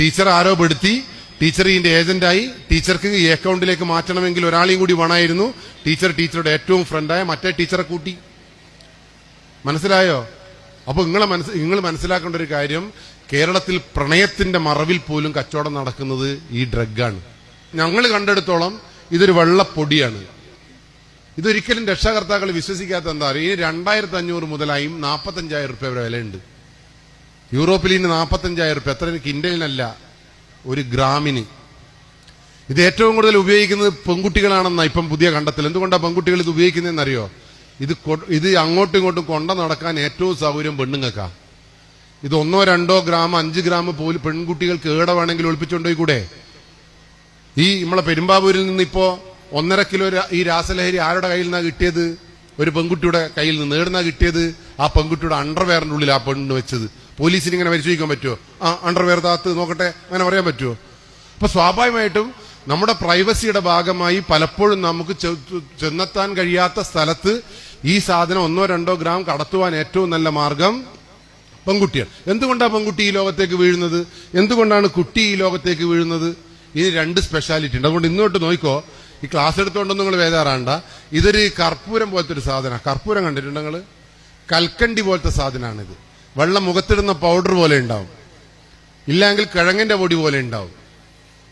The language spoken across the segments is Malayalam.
ടീച്ചർ ആരോപെടുത്തി, ടീച്ചർ ഇതിന്റെ ഏജന്റായി. ടീച്ചർക്ക് ഈ അക്കൗണ്ടിലേക്ക് മാറ്റണമെങ്കിൽ ഒരാളെയും കൂടി വേണമായിരുന്നു. ടീച്ചറുടെ ഏറ്റവും ഫ്രണ്ടായ മറ്റേ ടീച്ചറെ കൂട്ടി. മനസ്സിലായോ? അപ്പൊ നിങ്ങൾ മനസ്സിലാക്കേണ്ട ഒരു കാര്യം, കേരളത്തിൽ പ്രണയത്തിന്റെ മറവിൽ പോലും കച്ചവടം നടക്കുന്നത് ഈ ഡ്രഗാണ്. ഞങ്ങൾ കണ്ടെടുത്തോളം ഇതൊരു വെള്ളപ്പൊടിയാണ്. ഇതൊരിക്കലും രക്ഷാകർത്താക്കൾ വിശ്വസിക്കാത്ത എന്താ പറയുക, ഇനി 2500 മുതലായി 45,000 രൂപ വരെ വിലയുണ്ട്. യൂറോപ്പിൽ ഇന്ന് 45,000 രൂപ, എത്ര കിൻഡലിനല്ല, ഒരു ഗ്രാമിന്. ഇത് ഏറ്റവും കൂടുതൽ ഉപയോഗിക്കുന്നത് പെൺകുട്ടികളാണെന്നാ ഇപ്പം പുതിയ കണ്ടെത്തൽ. എന്തുകൊണ്ടാണ് പെൺകുട്ടികൾ ഇത് ഉപയോഗിക്കുന്നതെന്നറിയോ? ഇത് അങ്ങോട്ടും ഇങ്ങോട്ടും കൊണ്ട നടക്കാൻ ഏറ്റവും സൗകര്യം പെണ്ണുങ്ങൾക്കാ. ഇത് 1-2 ഗ്രാം 5 ഗ്രാം പോലും പെൺകുട്ടികൾക്ക് ഏടെ വേണമെങ്കിൽ ഒളിപ്പിച്ചുകൊണ്ടോയി കൂടെ. ഈ നമ്മളെ പെരുമ്പാവൂരിൽ നിന്ന് ഇപ്പോ 1.5 കിലോ ഈ രാസലഹരി ആരുടെ കയ്യിൽ നിന്നാ കിട്ടിയത്? ഒരു പെൺകുട്ടിയുടെ കയ്യിൽ നിന്ന്. ഏടുന്നാ കിട്ടിയത്? ആ പെൺകുട്ടിയുടെ അണ്ടർവെയറിന്റെ ഉള്ളിൽ ആ പെണ്ണിന് വെച്ചത്. പോലീസിന് ഇങ്ങനെ പരിശോധിക്കാൻ പറ്റുമോ? ആ അണ്ടർവെയർ താത്ത് നോക്കട്ടെ, അങ്ങനെ പറയാൻ പറ്റുമോ? അപ്പൊ സ്വാഭാവികമായിട്ടും നമ്മുടെ പ്രൈവസിയുടെ ഭാഗമായി പലപ്പോഴും നമുക്ക് ചെന്നെത്താൻ കഴിയാത്ത സ്ഥലത്ത് ഈ സാധനം 1-2 ഗ്രാം കടത്തുവാൻ ഏറ്റവും നല്ല മാർഗം പെൺകുട്ടിയാണ്. എന്തുകൊണ്ടാണ് പെൺകുട്ടി ഈ ലോകത്തേക്ക് വീഴുന്നത്? എന്തുകൊണ്ടാണ് കുട്ടി ഈ ലോകത്തേക്ക് വീഴുന്നത്? ഇതിന് 2 സ്പെഷ്യാലിറ്റി ഉണ്ട്. അതുകൊണ്ട് ഇന്നോട്ട് നോക്കിക്കോ, ഈ ക്ലാസ് എടുത്തോണ്ടൊന്നും നിങ്ങൾ വേദാറാണ്ട. ഇതൊരു കർപ്പൂരം പോലത്തെ ഒരു സാധനമാണ്. കർപ്പൂരം കണ്ടിട്ടുണ്ട് നിങ്ങൾ? കൽക്കണ്ടി പോലത്തെ സാധനമാണിത്. വെള്ളം മുഖത്തിടുന്ന പൗഡർ പോലെ ഉണ്ടാവും, ഇല്ലെങ്കിൽ കിഴങ്ങിന്റെ പൊടി പോലെ ഉണ്ടാവും,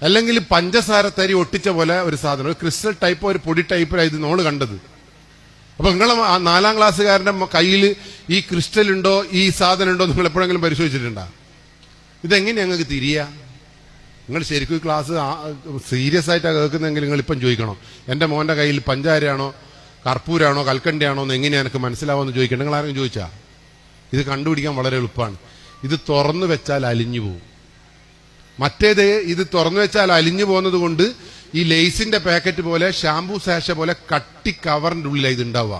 അല്ലെങ്കിൽ പഞ്ചസാര തരി ഒട്ടിച്ച പോലെ ഒരു സാധനം, ഒരു ക്രിസ്റ്റൽ ടൈപ്പ്, ഒരു പൊടി ടൈപ്പിലാണ് ഇത് നമ്മൾ കണ്ടത്. അപ്പൊ നിങ്ങൾ 4ാം ക്ലാസ്സുകാരന്റെ കയ്യിൽ ഈ ക്രിസ്റ്റൽ ഉണ്ടോ, ഈ സാധനം ഉണ്ടോ, നിങ്ങൾ എപ്പോഴെങ്കിലും പരിശോധിച്ചിട്ടുണ്ടോ? ഇതെങ്ങനെ ഞങ്ങൾക്ക് തിരിയാ? നിങ്ങൾ ശരിക്കും ഈ ക്ലാസ് സീരിയസ് ആയിട്ടാണ് കേൾക്കുന്നതെങ്കിൽ നിങ്ങൾ ഇപ്പം ചോദിക്കണം, എന്റെ മോന്റെ കയ്യിൽ പഞ്ചാരയാണോ കർപ്പൂരാണോ കൽക്കണ്ടിയാണോ എന്ന് എങ്ങനെയാ എനിക്ക് മനസ്സിലാവുമെന്ന് ചോദിക്കണം. നിങ്ങൾ ആരെങ്കിലും ചോദിച്ചാ? ഇത് കണ്ടുപിടിക്കാൻ വളരെ എളുപ്പമാണ്. ഇത് തുറന്നു വെച്ചാൽ അലിഞ്ഞു പോകും. മറ്റേത് ഇത് തുറന്നു വെച്ചാൽ അലിഞ്ഞു പോകുന്നത് കൊണ്ട് ഈ ലേസിന്റെ പാക്കറ്റ് പോലെ, ഷാംപൂ സാഷ പോലെ കട്ടി കവറിന്റെ ഉള്ളിലാണ് ഇത് ഉണ്ടാവുക.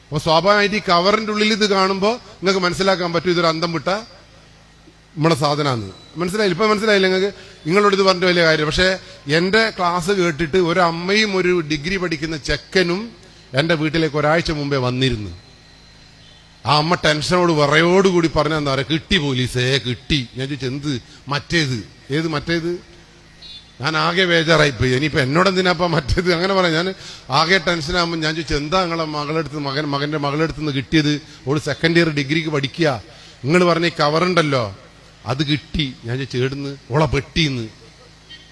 അപ്പൊ സ്വാഭാവികമായിട്ട് ഈ കവറിന്റെ ഉള്ളിൽ ഇത് കാണുമ്പോൾ നിങ്ങൾക്ക് മനസ്സിലാക്കാൻ പറ്റും ഇതൊരു അന്തം വിട്ട നമ്മുടെ സാധനമാണ്. മനസ്സിലായില്ല? ഇപ്പൊ മനസ്സിലായില്ല നിങ്ങൾക്ക്? നിങ്ങളോട് ഇത് പറഞ്ഞ വലിയ കാര്യം. പക്ഷെ എന്റെ ക്ലാസ് കേട്ടിട്ട് ഒരു അമ്മയും ഒരു ഡിഗ്രി പഠിക്കുന്ന ചെക്കനും എന്റെ വീട്ടിലേക്ക് ഒരാഴ്ച മുമ്പേ വന്നിരുന്നു. ആ അമ്മ ടെൻഷനോട് വിറയോടുകൂടി പറഞ്ഞെന്താ പറയാ, കിട്ടി പോലീസേ കിട്ടി. ഞാൻ ചോദിച്ചു എന്ത്? മറ്റേത്. ഏത് മറ്റേത്? ഞാൻ ആകെ ബേജാറായിപ്പോയി. ഇനിയിപ്പോ എന്നോടെന്തിനാപ്പ മറ്റേത് അങ്ങനെ പറയാം. ഞാൻ ആകെ ടെൻഷനാകുമ്പോൾ ഞാൻ ചോദിച്ചു എന്താ നിങ്ങളെ മകന്റെ മകളെടുത്ത് നിന്ന് കിട്ടിയത്? ഒരു 2nd ഇയർ ഡിഗ്രിക്ക് പഠിക്കുക. നിങ്ങൾ പറഞ്ഞ ഈ കവറുണ്ടല്ലോ അത് കിട്ടി. ഞാൻ ചോദിച്ചു ഏടുന്ന്? ഓളെ പെട്ടിന്ന്.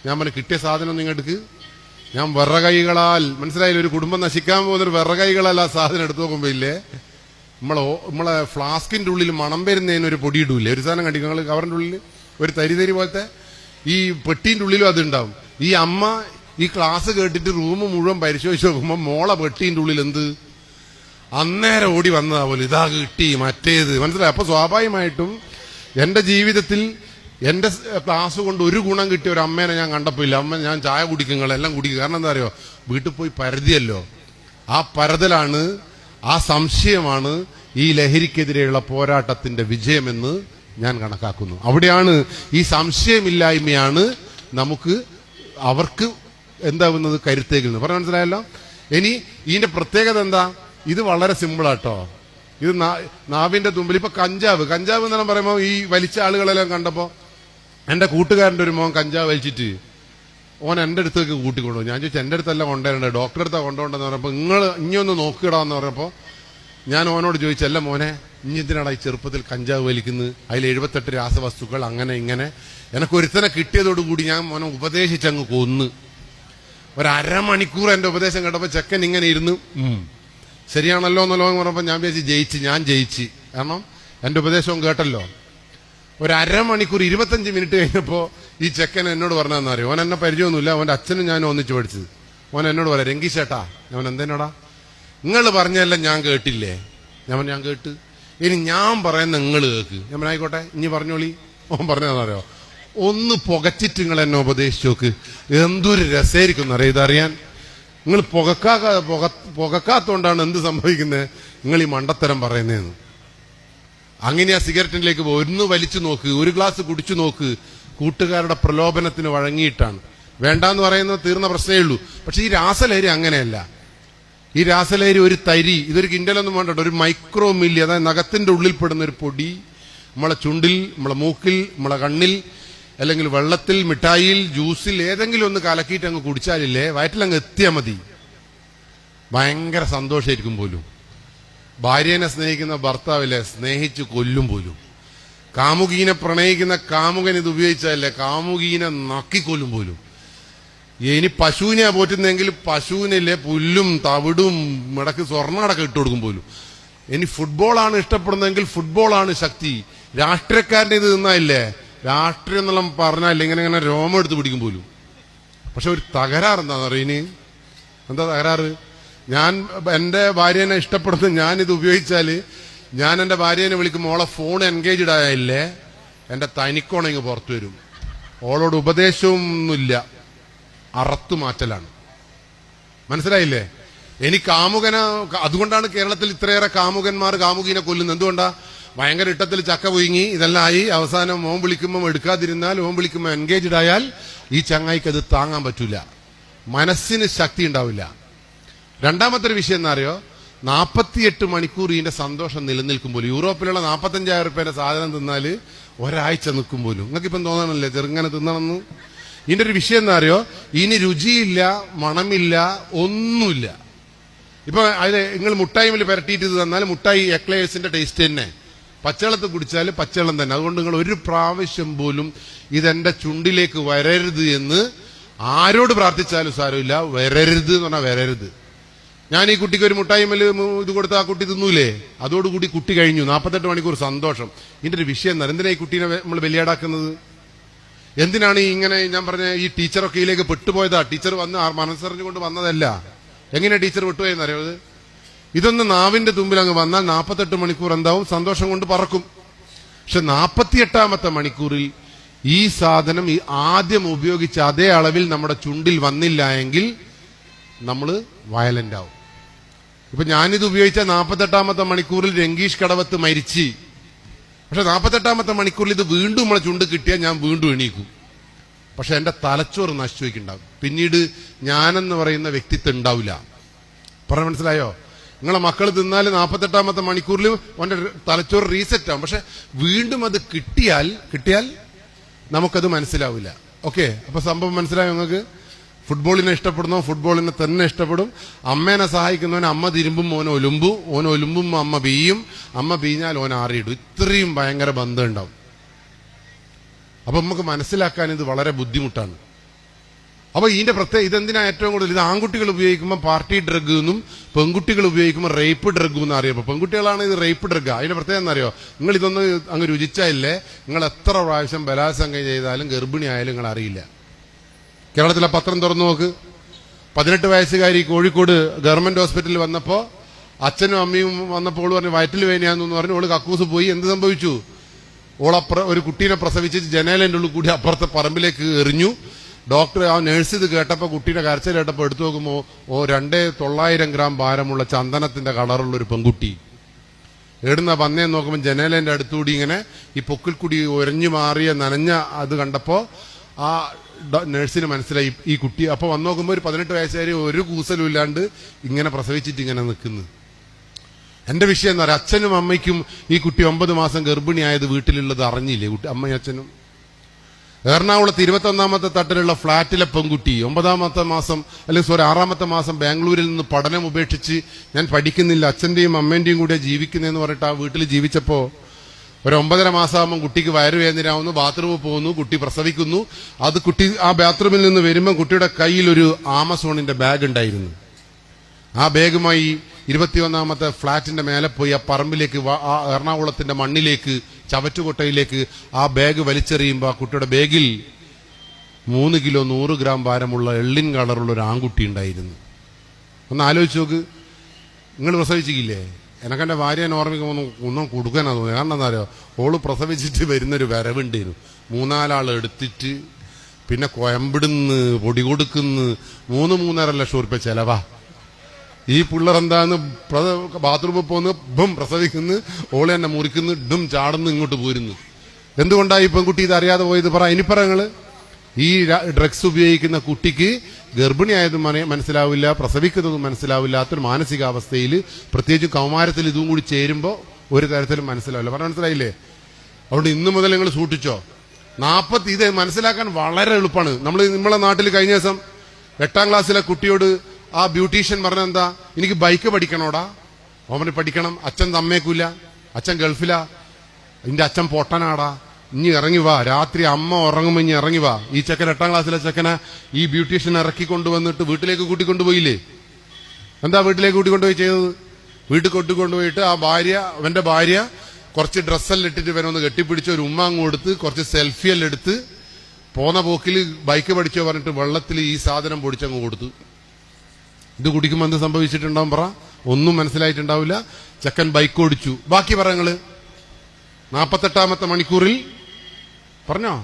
ഞാൻ പറഞ്ഞു കിട്ടിയ സാധനം നിങ്ങൾക്ക് ഞാൻ വിറകൈകളാൽ, മനസ്സിലായില്ല, ഒരു കുടുംബം നശിക്കാൻ പോകുന്നൊരു വിറകൈകളല്ല ആ സാധനം എടുത്തു നോക്കുമ്പോ ഇല്ലേ, നമ്മളെ ഫ്ലാസ്കിന്റെ ഉള്ളിൽ മണം വരുന്നതിന് ഒരു പൊടി ഇടൂല്ലേ, ഒരു സാധനം കണ്ടി നിങ്ങൾ കവറിന്റെ ഉള്ളിൽ ഒരു തരി പോലത്തെ, ഈ പെട്ടീന്റെ ഉള്ളിലും അതുണ്ടാവും. ഈ അമ്മ ഈ ക്ലാസ് കേട്ടിട്ട് റൂം മുഴുവൻ പരിശോധിച്ച് നോക്കുമ്പോ മോളെ പെട്ടീന്റെ ഉള്ളിൽ എന്ത്? അന്നേരം ഓടി വന്നതാ പോലും, ഇതാ കിട്ടി മറ്റേത്. മനസ്സിലായി? അപ്പൊ സ്വാഭാവികമായിട്ടും എന്റെ ജീവിതത്തിൽ എന്റെ ക്ലാസ് കൊണ്ട് ഒരു ഗുണം കിട്ടിയ ഒരു അമ്മേനെ ഞാൻ കണ്ടപ്പോയില്ല. അമ്മ ഞാൻ ചായ കുടിക്കുങ്ങളെല്ലാം കുടിക്കും. കാരണം എന്താ അറിയോ, വീട്ടിൽ പോയി പരതിയല്ലോ. ആ പരതലാണ്, ആ സംശയമാണ് ഈ ലഹരിക്കെതിരെയുള്ള പോരാട്ടത്തിന്റെ വിജയമെന്ന് ഞാൻ കണക്കാക്കുന്നു. അവിടെയാണ് ഈ സംശയമില്ലായ്മയാണ് നമുക്ക് അവർക്ക് എന്താവുന്നത് കരുത്തേക്കുന്നത്. പറഞ്ഞ മനസ്സിലായല്ലോ? ഇനി ഇതിന്റെ പ്രത്യേകത എന്താ? ഇത് വളരെ സിമ്പിളാട്ടോ. ഇത് നാവിന്റെ തുമ്പിൽ. ഇപ്പൊ കഞ്ചാവ് എന്നെല്ലാം പറയുമ്പോൾ ഈ വലിച്ച ആളുകളെല്ലാം കണ്ടപ്പോ എന്റെ കൂട്ടുകാരന്റെ ഒരു മോൻ കഞ്ചാവ് വലിച്ചിട്ട് ഓൻ എന്റെ അടുത്തേക്ക് കൂട്ടിക്കൊണ്ടുപോകും. ഞാൻ ചോദിച്ചു എന്റെ അടുത്തല്ല കൊണ്ടുവരണ്ടേ, ഡോക്ടറെ അടുത്താ കൊണ്ടുപോകണ്ടെന്ന് പറഞ്ഞപ്പോ നിങ്ങൾ ഇനിയൊന്ന് നോക്കിയിടാന്ന് പറഞ്ഞപ്പോ ഞാൻ ഓനോട് ചോദിച്ചല്ല മോനെ, ഇനി എന്തിനാണ് ഈ ചെറുപ്പത്തിൽ കഞ്ചാവ് വലിക്കുന്നത്? അതിൽ 78 രാസവസ്തുക്കൾ അങ്ങനെ ഇങ്ങനെ. എനക്കൊരുത്തനെ കിട്ടിയതോടുകൂടി ഞാൻ മോനെ ഉപദേശിച്ചങ്ങ് കൊന്ന്. ഒരു അരമണിക്കൂർ എന്റെ ഉപദേശം കേട്ടപ്പോ ചെക്കൻ ഇങ്ങനെ ഇരുന്ന് ശരിയാണല്ലോ എന്നല്ലോ എന്ന് പറഞ്ഞപ്പോ ഞാൻ വിചാരിച്ച് ഞാൻ ജയിച്ച്. കാരണം എന്റെ ഉപദേശവും കേട്ടല്ലോ. ഒരു അരമണിക്കൂർ 25 മിനിറ്റ് കഴിഞ്ഞപ്പോ ഈ ചെക്കൻ എന്നോട് പറഞ്ഞതെന്നറിയോ, ഓൻ എന്നെ പരിചയമൊന്നുമില്ല, അവന്റെ അച്ഛനും ഞാനും ഒന്നിച്ച് പഠിച്ചത്. ഓൻ എന്നോട് പറയാം, രംഗീശേട്ടാ. ഞാൻ എന്തെന്നോടാ? നിങ്ങൾ പറഞ്ഞെല്ലാം ഞാൻ കേട്ടില്ലേ? ഞാൻ കേട്ട്. ഇനി ഞാൻ പറയുന്ന നിങ്ങൾ കേക്ക്. ഞാൻ ആയിക്കോട്ടെ ഇനി പറഞ്ഞോളി. ഓൻ പറഞ്ഞതെന്നറിയോ, ഒന്ന് പുകച്ചിട്ട് നിങ്ങൾ എന്നെ ഉപദേശിച്ചു നോക്ക്, എന്തൊരു രസമായിരിക്കും എന്നറിയാം ഇതറിയാൻ. നിങ്ങൾ പുകക്കാത്തോണ്ടാണ് എന്ത് സംഭവിക്കുന്നത്, നിങ്ങൾ ഈ മണ്ടത്തരം പറയുന്നതെന്ന്. അങ്ങനെ ആ സിഗരറ്റിലേക്ക് ഒന്ന് വലിച്ചു നോക്ക്, ഒരു ഗ്ലാസ് കുടിച്ചു നോക്ക്. കൂട്ടുകാരുടെ പ്രലോഭനത്തിന് വഴങ്ങിയിട്ടാണ്. വേണ്ടാന്ന് പറയുന്നത് തീർന്ന പ്രശ്നമേ ഉള്ളൂ. പക്ഷെ ഈ രാസലഹരി അങ്ങനെയല്ല. ഈ രാസലഹരി ഒരു തരി, ഇതൊരു കിൻഡലൊന്നും വേണ്ട, ഒരു മൈക്രോ മില്ലി, അതായത് നഖത്തിന്റെ ഉള്ളിൽ പെടുന്ന ഒരു പൊടി നമ്മളെ ചുണ്ടിൽ, നമ്മളെ മൂക്കിൽ, നമ്മളെ കണ്ണിൽ അല്ലെങ്കിൽ വെള്ളത്തിൽ, മിഠായിയിൽ, ജ്യൂസിൽ ഏതെങ്കിലും ഒന്ന് കലക്കിയിട്ട് അങ്ങ് കുടിച്ചാലില്ലേ വയറ്റിലങ്ങ് എത്തിയാൽ മതി, ഭയങ്കര സന്തോഷമായിരിക്കും പോലും. ഭാര്യനെ സ്നേഹിക്കുന്ന ഭർത്താവില്ലേ സ്നേഹിച്ച് കൊല്ലും പോലും. കാമുകീനെ പ്രണയിക്കുന്ന കാമുകൻ ഇത് ഉപയോഗിച്ചാലേ കാമുകീനെ നക്കിക്കൊല്ലും പോലും. ഇനി പശുവിനെയാ പോറ്റുന്നെങ്കിൽ പശുവിനില്ലേ പുല്ലും തവിടും മിടക്ക് സ്വർണ്ണടക്കം ഇട്ട് കൊടുക്കും പോലും. ഇനി ഫുട്ബോളാണ് ഇഷ്ടപ്പെടുന്നതെങ്കിൽ ഫുട്ബോളാണ് ശക്തി. രാഷ്ട്രീയക്കാരൻ്റെ ഇത് നിന്നായില്ലേ രാഷ്ട്രീയം എന്നുള്ള പറഞ്ഞാൽ ഇങ്ങനെ ഇങ്ങനെ രോമം എടുത്ത് പിടിക്കും പോലും. പക്ഷെ ഒരു തകരാറ് എന്താണെന്ന് അറിയാം. ഇനി എന്താ തകരാറ്? ഞാൻ എന്റെ ഭാര്യനെ ഇഷ്ടപ്പെടുന്ന ഞാനിത് ഉപയോഗിച്ചാല് ഞാൻ എന്റെ ഭാര്യനെ വിളിക്കുമ്പോൾ ഓളെ ഫോൺ എൻഗേജ്ഡ് ആയില്ലേ എന്റെ തനിക്കോണിങ് പുറത്തു വരും. ഓളോട് ഉപദേശമൊന്നുമില്ല, അറത്തു മാറ്റലാണ്. മനസ്സിലായില്ലേ? എനിക്ക് കാമുകന, അതുകൊണ്ടാണ് കേരളത്തിൽ ഇത്രയേറെ കാമുകന്മാർ കാമുകീനെ കൊല്ലുന്നത്. എന്തുകൊണ്ടാ? ഭയങ്കര ഇട്ടത്തിൽ ചക്ക പൊയിങ്ങി ഇതെല്ലാം ആയി അവസാനം ഓം വിളിക്കുമ്പോൾ എടുക്കാതിരുന്നാൽ, ഓം വിളിക്കുമ്പോൾ എൻഗേജ്ഡ് ആയാൽ ഈ ചങ്ങായിക്ക് അത് താങ്ങാൻ പറ്റൂല, മനസ്സിന് ശക്തി ഉണ്ടാവില്ല. രണ്ടാമത്തെ ഒരു വിഷയം എന്നറിയോ? 48 മണിക്കൂർ ഇതിന്റെ സന്തോഷം നിലനിൽക്കുമ്പോൾ യൂറോപ്പിലുള്ള 45,000 രൂപയുടെ സാധനം തിന്നാല് ഒരാഴ്ച നിൽക്കും പോലും. നിങ്ങൾക്കിപ്പം തോന്നണല്ലേ ചെറുങ്ങനെ തിന്നണമെന്ന്? ഇതിന്റെ ഒരു വിഷയം എന്താ അറിയോ? ഇനി രുചിയില്ല, മണമില്ല, ഒന്നുമില്ല. ഇപ്പൊ അതിൽ നിങ്ങൾ മുട്ടായിമിൽ പുരട്ടിയിട്ട് ഇത് തന്നാൽ മുട്ടായി എക്ലേഴ്സിന്റെ ടേസ്റ്റ് തന്നെ. പച്ചവെള്ളത്തിൽ കുടിച്ചാൽ പച്ചവെള്ളം തന്നെ. അതുകൊണ്ട് നിങ്ങൾ ഒരു പ്രാവശ്യം പോലും ഇതെന്റെ ചുണ്ടിലേക്ക് വരരുത് എന്ന് ആരോട് പ്രാർത്ഥിച്ചാലും സാരമില്ല. വരരുത് എന്ന് പറഞ്ഞാൽ വരരുത്. ഞാൻ ഈ കുട്ടിക്ക് ഒരു മുട്ടായിമേൽ ഇത് കൊടുത്ത ആ കുട്ടി തിന്നൂലേ, അതോടുകൂടി കുട്ടി കഴിഞ്ഞു. 48 മണിക്കൂർ സന്തോഷം. ഇതിന്റെ ഒരു വിഷയം എന്താ? എന്തിനാ ഈ കുട്ടീനെ നമ്മൾ ബലിയാടാക്കുന്നത്? എന്തിനാണ് ഇങ്ങനെ? ഞാൻ പറഞ്ഞ ഈ ടീച്ചറൊക്കെ ഇതിലേക്ക് പെട്ടുപോയതാ. ടീച്ചർ വന്ന് മനസ്സറിഞ്ഞുകൊണ്ട് വന്നതല്ല. എങ്ങനെയാ ടീച്ചർ വിട്ടുപോയെന്ന് അറിയാത്? ഇതൊന്ന് നാവിന്റെ തുമ്പിൽ അങ്ങ് വന്നാൽ 48 മണിക്കൂർ എന്താവും? സന്തോഷം കൊണ്ട് പറക്കും. പക്ഷെ 48ാമത്തെ മണിക്കൂറിൽ ഈ സാധനം ഈ ആദ്യം ഉപയോഗിച്ച അതേ അളവിൽ നമ്മുടെ ചുണ്ടിൽ വന്നില്ല എങ്കിൽ നമ്മൾ വയലന്റ് ആവും. ഇപ്പൊ ഞാനിത് ഉപയോഗിച്ച 48ാമത്തെ മണിക്കൂറിൽ രംഗീഷ് കടവത്ത് മരിച്ച്, പക്ഷെ 48ാമത്തെ മണിക്കൂറിൽ ഇത് വീണ്ടും നമ്മളെ ചുണ്ട് കിട്ടിയാൽ ഞാൻ വീണ്ടും എണീക്കും. പക്ഷെ എന്റെ തലച്ചോറ് നശിച്ചുവയ്ക്കുണ്ടാവും. പിന്നീട് ഞാനെന്ന് പറയുന്ന വ്യക്തിത്വം ഉണ്ടാവില്ല. പറഞ്ഞ മനസ്സിലായോ? നിങ്ങളെ മക്കൾ തിന്നാൽ 48ാമത്തെ മണിക്കൂറിൽ അവന്റെ തലച്ചോറ് റീസെറ്റ് ആവും. പക്ഷെ വീണ്ടും അത് കിട്ടിയാൽ നമുക്കത് മനസ്സിലാവില്ല. ഓക്കെ, അപ്പൊ സംഭവം മനസ്സിലായോ നിങ്ങൾക്ക്? ഫുട്ബോളിനെ ഇഷ്ടപ്പെടുന്നോ ഫുട്ബോളിനെ തന്നെ ഇഷ്ടപ്പെടും. അമ്മേനെ സഹായിക്കുന്നവന് അമ്മ തിരുമ്പും ഓൻ ഒലുമ്പും അമ്മ ബീയും, അമ്മ ബീഞ്ഞാൽ ഓൻ ആറിയിടും. ഇത്രയും ഭയങ്കര ബന്ധം ഉണ്ടാവും. അപ്പൊ നമുക്ക് മനസ്സിലാക്കാൻ ഇത് വളരെ ബുദ്ധിമുട്ടാണ്. അപ്പൊ ഇതിന്റെ ഇതെന്തിനാ ഏറ്റവും കൂടുതൽ? ഇത് ആൺകുട്ടികൾ ഉപയോഗിക്കുമ്പോൾ പാർട്ടി ഡ്രഗ് എന്നും പെൺകുട്ടികൾ ഉപയോഗിക്കുമ്പോൾ റേപ്പ് ഡ്രഗ് എന്ന് അറിയപ്പോ പെൺകുട്ടികളാണ് ഇത് റേപ്പ് ഡ്രഗ്. അതിന്റെ പ്രത്യേകത എന്നറിയോ? നിങ്ങൾ ഇതൊന്ന് അങ്ങ് രുചിച്ചായില്ലേ നിങ്ങൾ എത്ര പ്രാവശ്യം ബലാത്സംഗം ചെയ്താലും ഗർഭിണി ആയാലും നിങ്ങൾ അറിയില്ല. കേരളത്തിലെ പത്രം തുറന്നു നോക്ക്. 18 വയസ്സുകാരി കോഴിക്കോട് ഗവൺമെന്റ് ഹോസ്പിറ്റലിൽ വന്നപ്പോ അച്ഛനും അമ്മയും വന്നപ്പോൾ പറഞ്ഞു വയറ്റിൽ വേദനയാണെന്ന് പറഞ്ഞു. ഓള് കക്കൂസ് പോയി. എന്ത് സംഭവിച്ചു? ഒരു കുട്ടീനെ പ്രസവിച്ച് ജനലിന്റെ ഉള്ളിൽ കൂടി അപ്പുറത്തെ പറമ്പിലേക്ക് എറിഞ്ഞു. ഡോക്ടർ ആ നഴ്സ് ഇത് കേട്ടപ്പോ കുട്ടീനെ കരച്ചിൽ കേട്ടപ്പോ എടുത്തു നോക്കുമ്പോ 2,900 ഗ്രാം ഭാരമുള്ള ചന്ദനത്തിന്റെ കളറുള്ള ഒരു പെൺകുട്ടി. ഏടുന്ന വന്നേന്ന് നോക്കുമ്പോൾ ജനലിന്റെ അടുത്തുകൂടി ഇങ്ങനെ ഈ പൊക്കിൽ കൂടി ഒരഞ്ഞു മാറിയ നനഞ്ഞ അത് കണ്ടപ്പോ ആ നഴ്സിന് മനസ്സിലായി ഈ കുട്ടി. അപ്പൊ വന്നു നോക്കുമ്പോ ഒരു 18 വയസ്സുകാരി ഒരു കൂസലും ഇല്ലാണ്ട് ഇങ്ങനെ പ്രസവിച്ചിട്ട് ഇങ്ങനെ നിൽക്കുന്നു. എന്റെ വിഷയം എന്താ പറയുക? അച്ഛനും അമ്മയ്ക്കും ഈ കുട്ടി 9 മാസം ഗർഭിണിയായത് വീട്ടിലുള്ളത് അറിഞ്ഞില്ലേ? അമ്മയും അച്ഛനും. എറണാകുളത്ത് 21ാമത്തെ തട്ടിലുള്ള ഫ്ളാറ്റിലെ പെൺകുട്ടി 9ാമത്തെ മാസം 6ാമത്തെ മാസം ബാംഗ്ലൂരിൽ നിന്ന് പഠനം ഉപേക്ഷിച്ച് ഞാൻ പഠിക്കുന്നില്ല, അച്ഛന്റെയും അമ്മേന്റെയും കൂടെ ജീവിക്കുന്നതെന്ന് പറഞ്ഞിട്ട് ആ വീട്ടിൽ ജീവിച്ചപ്പോ ഒരു 9.5 മാസമാകുമ്പോൾ കുട്ടിക്ക് വയറുവേദനയാവുന്നു, ബാത്റൂമിൽ പോകുന്നു, കുട്ടി പ്രസവിക്കുന്നു. അത് കുട്ടി ആ ബാത്റൂമിൽ നിന്ന് വരുമ്പോൾ കുട്ടിയുടെ കയ്യിൽ ഒരു ആമസോണിന്റെ ബാഗ് ഉണ്ടായിരുന്നു. ആ ബാഗുമായി 21ാമത്തെ ഫ്ളാറ്റിന്റെ മേലെ പോയി ആ പറമ്പിലേക്ക് ആ എറണാകുളത്തിന്റെ മണ്ണിലേക്ക് ചവറ്റുകൊട്ടയിലേക്ക് ആ ബാഗ് വലിച്ചെറിയുമ്പോൾ ആ കുട്ടിയുടെ ബാഗിൽ 3 കിലോ 100 ഗ്രാം ഭാരമുള്ള എള്ളിൻ കളറുള്ള ഒരു ആൺകുട്ടി ഉണ്ടായിരുന്നു. ഒന്ന് ആലോചിച്ച് നോക്ക്. നിങ്ങൾ പ്രസവിച്ചില്ലേ? എനക്കെന്റെ ഭാര്യനെ ഓർമ്മിക്കുമ്പോൾ ഒന്നും കൊടുക്കാനാ തോന്നുന്നത്. കാരണം എന്താ പറയുക? ഓള് പ്രസവിച്ചിട്ട് വരുന്നൊരു വരവുണ്ടായിരുന്നു. 3-4 എടുത്തിട്ട് പിന്നെ കോയമ്പിടുന്ന് പൊടി കൊടുക്കുന്നു. 3-3.5 ലക്ഷം ഉറുപ്പ്യ ചെലവാ. ഈ പിള്ളേരെന്താന്ന് ബാത്റൂമിൽ പോന്ന് ബും പ്രസവിക്കുന്നു, ഓളെ തന്നെ മുറിക്കുന്നു, ഡും ചാടുന്നു, ഇങ്ങോട്ട് പോരുന്നു. എന്തുകൊണ്ടാണ് ഈ പെൺകുട്ടി ഇത് അറിയാതെ പോയത്? പറ. ഇനിപ്പറ നിങ്ങള് ഈ ഡ്രഗ്സ് ഉപയോഗിക്കുന്ന കുട്ടിക്ക് ഗർഭിണിയായതും മനസ്സിലാവില്ല, പ്രസവിക്കുന്നതും മനസ്സിലാവില്ലാത്തൊരു മാനസികാവസ്ഥയിൽ, പ്രത്യേകിച്ച് കൗമാരത്തിൽ ഇതും കൂടി ചേരുമ്പോൾ ഒരു തരത്തിലും മനസ്സിലാവില്ല. പറഞ്ഞ മനസ്സിലായില്ലേ? അതുകൊണ്ട് ഇന്നു മുതൽ നിങ്ങൾ സൂക്ഷിച്ചോ. ഇത് മനസ്സിലാക്കാൻ വളരെ എളുപ്പമാണ്. നമ്മളെ നാട്ടിൽ കഴിഞ്ഞ ദിവസം 8ാം ക്ലാസ്സിലെ കുട്ടിയോട് ആ ബ്യൂട്ടീഷ്യൻ പറഞ്ഞ എന്താ, എനിക്ക് ബൈക്ക് പഠിക്കണോടാ. ഓമന് പഠിക്കണം, അച്ഛൻ സമ്മേക്കൂല, അച്ഛൻ ഗൾഫിലാ, എന്റെ അച്ഛൻ പൊട്ടനാടാ, ഇനി ഇറങ്ങി വാ, രാത്രി അമ്മ ഉറങ്ങുമ്പോ ഇനി ഇറങ്ങി വാ. ഈ ചെക്കൻ 8ാം ക്ലാസ്സിലെ ചെക്കനെ ഈ ബ്യൂട്ടീഷ്യൻ ഇറക്കി കൊണ്ടുവന്നിട്ട് വീട്ടിലേക്ക് കൂട്ടിക്കൊണ്ടുപോയില്ലേ? എന്താ വീട്ടിലേക്ക് കൂട്ടിക്കൊണ്ടുപോയി ചെയ്തത്? വീട്ടിൽ കൊണ്ടുപോയിട്ട് അവന്റെ ഭാര്യ കുറച്ച് ഡ്രസ്സെല്ലാം ഇട്ടിട്ട് ഇവനൊന്ന് കെട്ടിപ്പിടിച്ച് ഒരു ഉമ്മാങ് കൊടുത്ത് കുറച്ച് സെൽഫിയെല്ലാം എടുത്ത് പോന്ന പോക്കിൽ ബൈക്ക് പഠിച്ചോ പറഞ്ഞിട്ട് വെള്ളത്തിൽ ഈ സാധനം പൊടിച്ചങ്ങ് കൊടുത്തു. ഇത് കുടിക്കുമ്പോൾ എന്ത് സംഭവിച്ചിട്ടുണ്ടാവും പറ? ഒന്നും മനസ്സിലായിട്ടുണ്ടാവില്ല. ചെക്കൻ ബൈക്ക് ഓടിച്ചു. ബാക്കി പറങ്ങള് 48ാമത്തെ മണിക്കൂറിൽ പറഞ്ഞോ,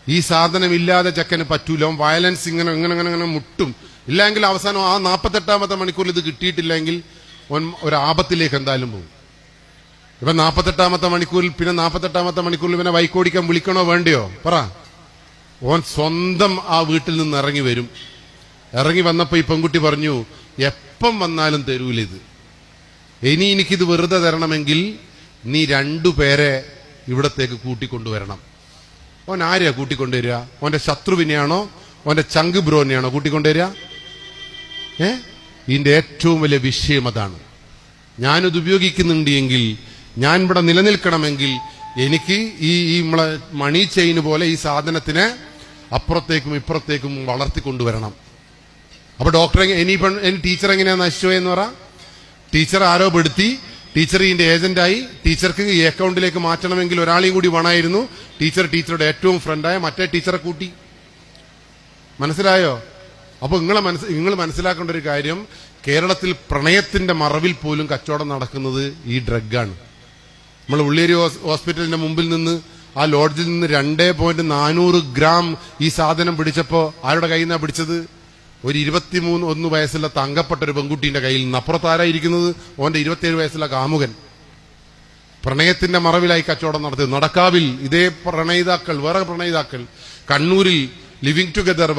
ഈ സാധനം ഇല്ലാതെ ചെക്കന് പറ്റൂല, വയലൻസ് ഇങ്ങനെ ഇങ്ങനെ ഇങ്ങനെ ഇങ്ങനെ മുട്ടും. ഇല്ലെങ്കിൽ അവസാനം ആ 48ാമത്തെ മണിക്കൂറിൽ ഇത് കിട്ടിയിട്ടില്ലെങ്കിൽ ഒരു ആപത്തിലേക്ക് എന്തായാലും പോകും. ഇപ്പൊ 48ാമത്തെ മണിക്കൂറിൽ പിന്നെ 48ാമത്തെ മണിക്കൂറിൽ ഇവനെ ബൈക്ക് ഓടിക്കാൻ വിളിക്കണോ വേണ്ടയോ പറ? ഓൻ സ്വന്തം ആ വീട്ടിൽ നിന്ന് ഇറങ്ങി വരും. ഇറങ്ങി വന്നപ്പോ ഈ പെൺകുട്ടി പറഞ്ഞു, എപ്പം വന്നാലും തരൂല ഇത്, ഇനി എനിക്കിത് വെറുതെ തരണമെങ്കിൽ നീ 2 പേരെ ഇവിടത്തേക്ക് കൂട്ടിക്കൊണ്ടുവരണം. ഓൻ ആരെയാ കൂട്ടിക്കൊണ്ടുവരിക? ഓന്റെ ശത്രുവിനെയാണോ ഓന്റെ ചങ്ക് ബ്രോനെയാണോ കൂട്ടിക്കൊണ്ടുവരിക? ഇതിന്റെ ഏറ്റവും വലിയ വിഷയം അതാണ്. ഞാനിത് ഉപയോഗിക്കുന്നുണ്ട് എങ്കിൽ, ഞാൻ ഇവിടെ നിലനിൽക്കണമെങ്കിൽ എനിക്ക് ഈ നമ്മളെ മണി ചെയിന് പോലെ ഈ സാധനത്തിനെ അപ്പുറത്തേക്കും ഇപ്പുറത്തേക്കും വളർത്തിക്കൊണ്ടുവരണം. അപ്പൊ ഡോക്ടർ ഇനി ടീച്ചർ എങ്ങനെയാ നശിച്ചുപോയെന്ന് പറ? ടീച്ചർ ആരോപെടുത്തി, ടീച്ചർ ഇതിന്റെ ഏജന്റായി, ടീച്ചർക്ക് ഈ അക്കൗണ്ടിലേക്ക് മാറ്റണമെങ്കിൽ ഒരാളെയും കൂടി വേണമായിരുന്നു. ടീച്ചറുടെ ഏറ്റവും ഫ്രണ്ടായ മറ്റേ ടീച്ചറെ കൂട്ടി. മനസ്സിലായോ? അപ്പൊ നിങ്ങൾ മനസ്സിലാക്കേണ്ട ഒരു കാര്യം, കേരളത്തിൽ പ്രണയത്തിന്റെ മറവിൽ പോലും കച്ചവടം നടക്കുന്നത് ഈ ഡ്രഗാണ്. നമ്മൾ ഉള്ളേരി ഹോസ്പിറ്റലിന്റെ മുമ്പിൽ നിന്ന് ആ ലോഡ്ജിൽ നിന്ന് 2.400 ഗ്രാം ഈ സാധനം പിടിച്ചപ്പോ ആരുടെ കയ്യിൽ നിന്നാ പിടിച്ചത്? ഒരു 23 വയസ്സുള്ള തങ്കപ്പെട്ട ഒരു പെൺകുട്ടീന്റെ കയ്യിൽ നിന്ന്. അപ്പുറത്താരായിരിക്കുന്നത്? ഓന്റെ 27 വയസ്സുള്ള കാമുകൻ. പ്രണയത്തിന്റെ മറവിലായി കച്ചവടം നടത്തി. നടക്കാവിൽ ഇതേ പ്രണയിതാക്കൾ, വേറെ പ്രണയിതാക്കൾ, കണ്ണൂരിൽ ലിവിംഗ് ടുഗദർ,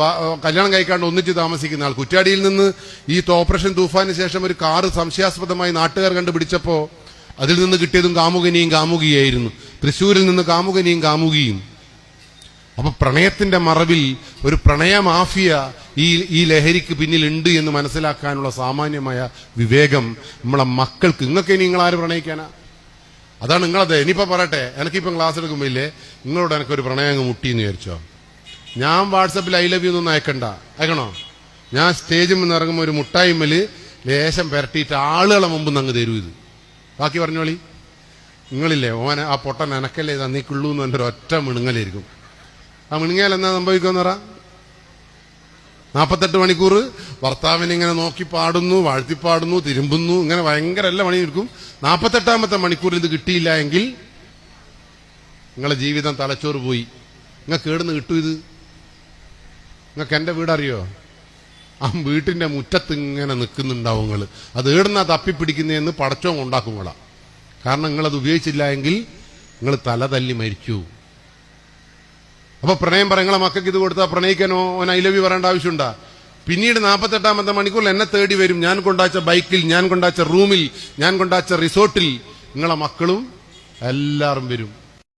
കല്യാണം കഴിക്കാണ്ട് ഒന്നിച്ച് താമസിക്കുന്ന ആൾ. കുറ്റ്യാടിയിൽ നിന്ന് ഈ ഓപ്പറേഷൻ തൂഫാന് ശേഷം ഒരു കാറ് സംശയാസ്പദമായി നാട്ടുകാർ കണ്ടുപിടിച്ചപ്പോ അതിൽ നിന്ന് കിട്ടിയതും കാമുകനിയും കാമുകിയായിരുന്നു. തൃശ്ശൂരിൽ നിന്ന് കാമുകനിയും കാമുകിയും. അപ്പൊ പ്രണയത്തിന്റെ മറവിൽ ഒരു പ്രണയ മാഫിയ ഈ ലഹരിക്ക് പിന്നിലുണ്ട് എന്ന് മനസ്സിലാക്കാനുള്ള സാമാന്യമായ വിവേകം നമ്മളെ മക്കൾക്ക്. നിങ്ങൾക്ക് ഇനി നിങ്ങൾ ആര് പ്രണയിക്കാനാ? അതാണ് നിങ്ങളത്. ഇനിയിപ്പോ പറയട്ടെ, എനിക്കിപ്പം ക്ലാസ് എടുക്കുമ്പോയില്ലേ, നിങ്ങളോട് എനിക്കൊരു പ്രണയം അങ്ങ് മുട്ടിയെന്ന് വിചാരിച്ചോ, ഞാൻ വാട്സപ്പിൽ ഐ ലവ് യു ഒന്നും അയക്കണോ? ഞാൻ സ്റ്റേജിൽ നിന്ന് ഇറങ്ങുമ്പോൾ ഒരു മുട്ടായിമ്മല് ലേശം പെരട്ടിയിട്ട് ആളുകളെ മുമ്പ് അങ്ങ് തരൂ. ഇത് ബാക്കി പറഞ്ഞോളി. നിങ്ങളില്ലേ ഓനെ ആ പൊട്ടൻ എനക്കല്ലേ തന്നിക്കുള്ളൂ എന്ന് എൻ്റെ ഒറ്റ മിണുങ്ങലായിരിക്കും. ആ മിണുങ്ങിയാൽ എന്നാ സംഭവിക്കുമെന്ന് പറ? 48 മണിക്കൂർ ഭർത്താവിനെ ഇങ്ങനെ നോക്കി പാടുന്നു, വാഴ്ത്തിപ്പാടുന്നു, തിരുമ്പുന്നു, ഇങ്ങനെ ഭയങ്കര എല്ലാ പണിയെടുക്കും. 48ാമത്തെ മണിക്കൂറിൽ ഇത് കിട്ടിയില്ല എങ്കിൽ നിങ്ങളെ ജീവിതം തലച്ചോറ് പോയി. നിങ്ങൾക്ക് ഏടുന്ന് കിട്ടും ഇത്? നിങ്ങൾക്ക് എന്റെ വീടറിയോ? ആ വീട്ടിന്റെ മുറ്റത്ത് ഇങ്ങനെ നിൽക്കുന്നുണ്ടാവും നിങ്ങൾ. അത് ഏടുന്നാ തപ്പിപ്പിടിക്കുന്നതെന്ന് പടച്ചോൻ ഉണ്ടാക്കുമ്പോളാ. കാരണം നിങ്ങളത് ഉപയോഗിച്ചില്ല എങ്കിൽ നിങ്ങൾ തല തല്ലി മരിച്ചു. അപ്പൊ പ്രണയം പറ, നിങ്ങളെ മക്കൾക്ക് ഇത് കൊടുത്താൽ പ്രണയിക്കാനോ ഓൻ ഐ ലവ് യു പറയേണ്ട ആവശ്യമുണ്ടാ? പിന്നീട് 48ാമത്തെ മണിക്കൂറിൽ എന്നെ തേടി വരും. ഞാൻ കൊണ്ടാച്ച ബൈക്കിൽ, ഞാൻ കൊണ്ടാച്ച റൂമിൽ, ഞാൻ കൊണ്ടാച്ച റിസോർട്ടിൽ നിങ്ങളെ മക്കളും എല്ലാവരും വരും.